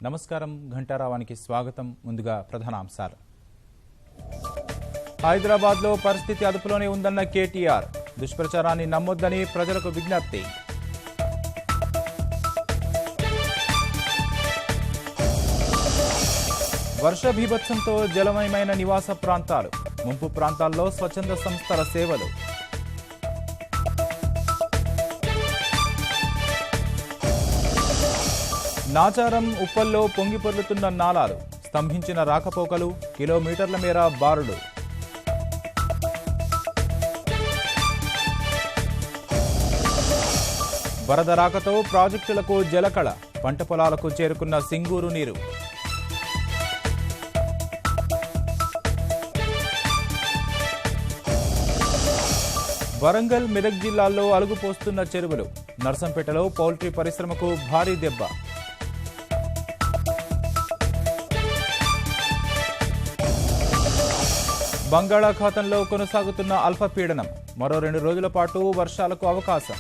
నమస్కారం ఘంటారావానికి స్వాగతం. ముందుగా ప్రధానాంశాలు. హైదరాబాద్లో పరిస్థితి అదుపులోనే ఉందన్న కేటీఆర్. దుష్ప్రచారాన్ని నమ్మొద్దని ప్రజలకు విజ్ఞప్తి. వర్ష బీభత్సంతో జలమయమైన నివాస ప్రాంతాలు, ముంపు ప్రాంతాల్లో స్వచ్ఛంద సంస్థల సేవలు. నాచారం ఉప్పల్లో పొంగిపొర్లుతున్న నాలాలు, స్తంభించిన రాకపోకలు, కిలోమీటర్ల మేర బారులు. వరద రాకతో ప్రాజెక్టులకు జలకళ, పంట పొలాలకు చేరుకున్న సింగూరు నీరు. వరంగల్, మెదక్ జిల్లాల్లో అలుగుపోస్తున్న చెరువులు, నర్సంపేటలో పౌల్ట్రీ పరిశ్రమకు భారీ దెబ్బ. బంగాళాఖాతంలో కొనసాగుతున్న అల్పపీడనం, మరో 2 రోజుల పాటు వర్షాలకు అవకాశం.